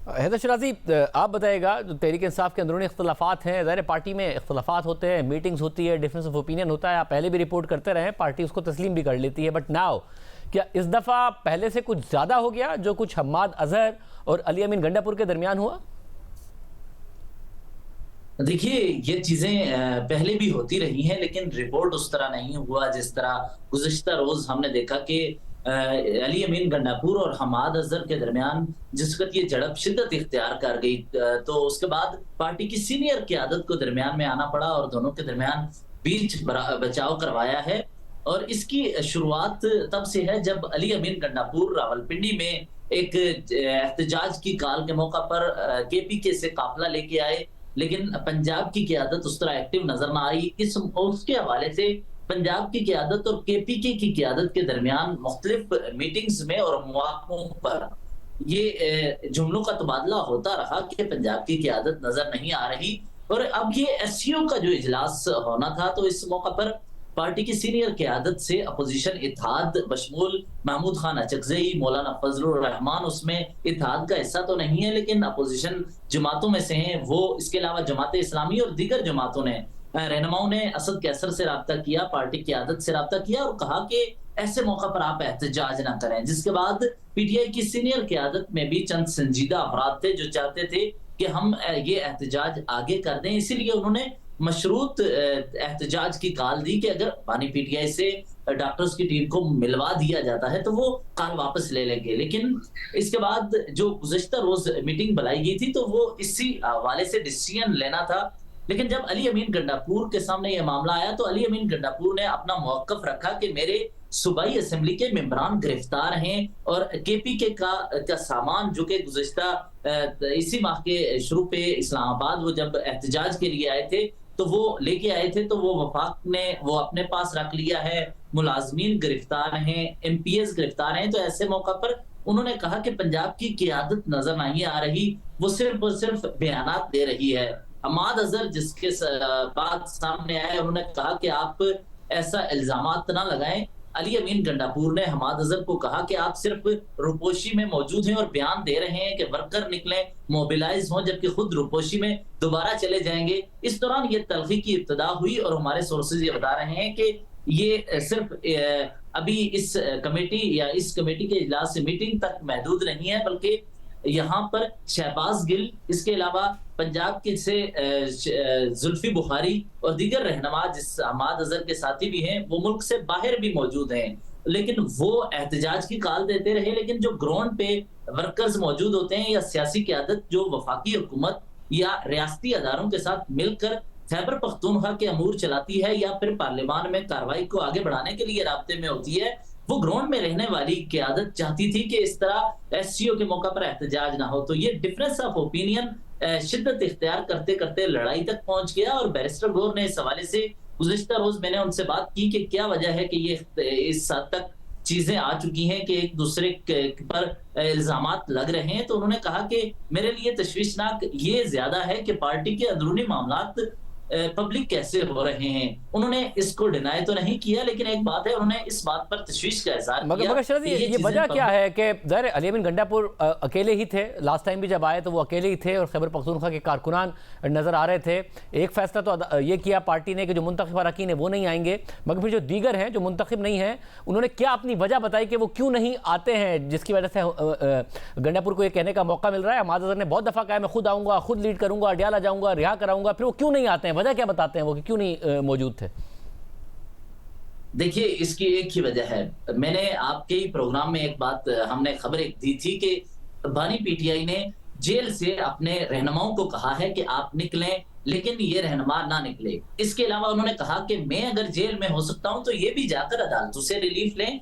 हैदर शराजी, आप बताइएगा, जो तहरीक इंसाफ के अंदरूनी इख्तलाफात हैं, ज़ाहिर पार्टी में इख्तलाफात होते हैं, मीटिंग्स होती है, डिफरेंस ऑफ ओपिनियन होता है, आप पहले भी रिपोर्ट करते रहे, पार्टी उसको तस्लीम भी कर लेती है, बट नाउ क्या इस दफ़ा पहले से कुछ ज़्यादा हो गया जो कुछ हम्माद अजहर और अली अमीन गंडापुर के दरमियान हुआ? देखिए, ये चीज़ें पहले भी होती रही हैं, लेकिन रिपोर्ट उस तरह नहीं हुआ जिस तरह गुज़िश्ता रोज़ हमने देखा कि अली अमीन गंडापुर और हम्माद अज़हर के दरमियान जिस वक़्त ये झड़प शिद्दत इख्तियार कर गई, तो उसके बाद पार्टी की सीनियर क़यादत को दरमियान में आना पड़ा और दोनों के दरमियान बीच बचाव करवाया है। और इसकी शुरुआत तब से है जब अली अमीन गंडापुर रावलपिंडी में एक एहतजाज की कॉल के मौका पर केपीके से काफ़िला लेके आए, लेकिन पंजाब की क़यादत उस तरह एक्टिव नज़र ना आई। उसके हवाले से पंजाब की क़यादत और केपीके की क़यादत के दरमियान मुख्तलिफ मीटिंग्स में और मौक़ों पर ये जुमलों का तबादला होता रहा कि पंजाब की क़यादत नज़र नहीं आ रही। और अब ये एससीओ का जो इजलास होना था, तो इस मौका पर पार्टी की सीनियर क़यादत से अपोजिशन इत्तेहाद बशमूल महमूद खान अचकज़ई, मौलाना फजलुर रहमान उसमें इत्तेहाद का हिस्सा तो नहीं है, लेकिन अपोजिशन जमातों में से हैं वो। इसके अलावा जमात इस्लामी और दीगर जमातों ने रहनुमाओं ने असद कैसर से राब्ता किया, पार्टी क़यादत से राब्ता किया और कहा कि ऐसे मौका पर आप एहतजाज ना करें। जिसके बाद पीटीआई की सीनियर क़यादत में भी चंद संजीदा अफराद थे जो चाहते थे कि हम ये एहतजाज आगे कर दें, इसीलिए उन्होंने मशरूत एहतजाज की कॉल दी कि अगर बानी पीटीआई से डॉक्टर्स की टीम को मिलवा दिया जाता है तो वो कॉल वापस ले लेंगे। लेकिन इसके बाद जो गुज़िश्ता रोज मीटिंग बुलाई गई थी, तो वो इसी हवाले से डिसीजन लेना था। लेकिन जब अली अमीन गंडापुर के सामने ये मामला आया, तो अली अमीन गंडापुर ने अपना मौक़िफ़ रखा कि मेरे सूबाई असेंबली के मेंबरान गिरफ्तार हैं और केपीके का सामान जो कि गुज़िश्ता इसी माह के शुरू पे इस्लामाबाद वो जब एहतजाज के लिए आए थे, तो वो लेके आए थे, तो वो वफाक ने वो अपने पास रख लिया है। मुलाजमीन गिरफ्तार हैं, एमपीएस गिरफ्तार हैं। तो ऐसे मौका पर उन्होंने कहा कि पंजाब की क़यादत नजर नहीं आ रही, वो सिर्फ और सिर्फ बयानात दे रही है। हम्माद अज़हर जिसके बात सामने आए, उन्होंने कहा कि आप ऐसा इल्जामात ना लगाएं। अली अमीन गंडापुर ने हम्माद अज़हर को कहा कि आप सिर्फ रुपोशी में मौजूद हैं और बयान दे रहे हैं कि वर्कर निकले, मोबिलाइज हों, जबकि खुद रुपोशी में दोबारा चले जाएंगे। इस दौरान ये तल्खी की इब्तिदा हुई और हमारे सोर्सेज ये बता रहे हैं कि ये सिर्फ अभी इस कमेटी या इस कमेटी के इजलास से मीटिंग तक महदूद नहीं है, बल्कि यहाँ पर शहबाज गिल, इसके अलावा पंजाब के से जुल्फी बुखारी और दीगर रहनुमा जिस हम्माद अज़हर के साथी भी हैं, वो मुल्क से बाहर भी मौजूद हैं। लेकिन वो एहतजाज की कॉल देते रहे, लेकिन जो ग्राउंड पे वर्कर्स मौजूद होते हैं या सियासी क़यादत जो वफाकी हुकूमत या रियासती अदारों के साथ मिलकर खैबर पख्तूनख्वा के अमूर चलाती है या फिर पार्लियामान में कार्रवाई को आगे बढ़ाने के लिए राब्ते में होती है, वो ग्राउंड में रहने वाली क़यादत चाहती थी कि इस तरह एससीओ के मौका पर एहतजाज ना हो। तो ये डिफरेंस ऑफ ओपिनियन शिद्दत इख्तियार करते करते लड़ाई तक पहुंच गया। और बैरिस्टर गौर ने इस हवाले से गुज़िश्ता रोज मैंने उनसे बात की कि क्या वजह है कि ये इस हद तक चीजें आ चुकी हैं कि एक दूसरे पर इल्जामात लग रहे हैं। तो उन्होंने कहा कि मेरे लिए तशवीशनाक ये ज्यादा है कि पार्टी के अंदरूनी मामलात पब्लिक कैसे हो रहे हैं। उन्होंने इसको डिनाई तो नहीं किया, लेकिन एक बात है, उन्होंने इस बात पर तशवीश का इज़हार किया। मगर शरद, ये वजह क्या है कि ज़ाहिर अली अमीन गंडापुर अकेले ही थे, लास्ट टाइम भी जब आए तो वो अकेले ही थे और खैबर पख्तूनख्वा के कारकुनान नज़र आ रहे थे। एक फैसला तो ये किया पार्टी ने कि जो मुंतखब अरकान है वो नहीं आएंगे, मगर फिर जो दीगर हैं जो मुंतखब नहीं हैं, उन्होंने क्या अपनी वजह बताई कि वो क्यों नहीं आते हैं, जिसकी वजह से गंडापुर को ये कहने का मौका मिल रहा है। हम्माद अज़हर ने बहुत दफ़ा कहा मैं खुद आऊँगा, खुद लीड करूँगा, अडियाला जाऊँगा, रिहा कराऊँगा, फिर वो क्यों नहीं आते हैं? वजह क्या बताते हैं वो कि क्यों नहीं मौजूद थे? देखिए, इसकी एक ही वजह है। मैंने आपके ही प्रोग्राम में एक बात हमने खबर एक दी थी कि बानी पीटीआई ने जेल से अपने रहनुमाओं को कहा है कि आप निकलें, लेकिन ये रहनुमा ना निकले। इसके अलावा उन्होंने कहा कि मैं अगर जेल में हो सकता हूं तो ये भी जाकर अदालतों से रिलीफ लें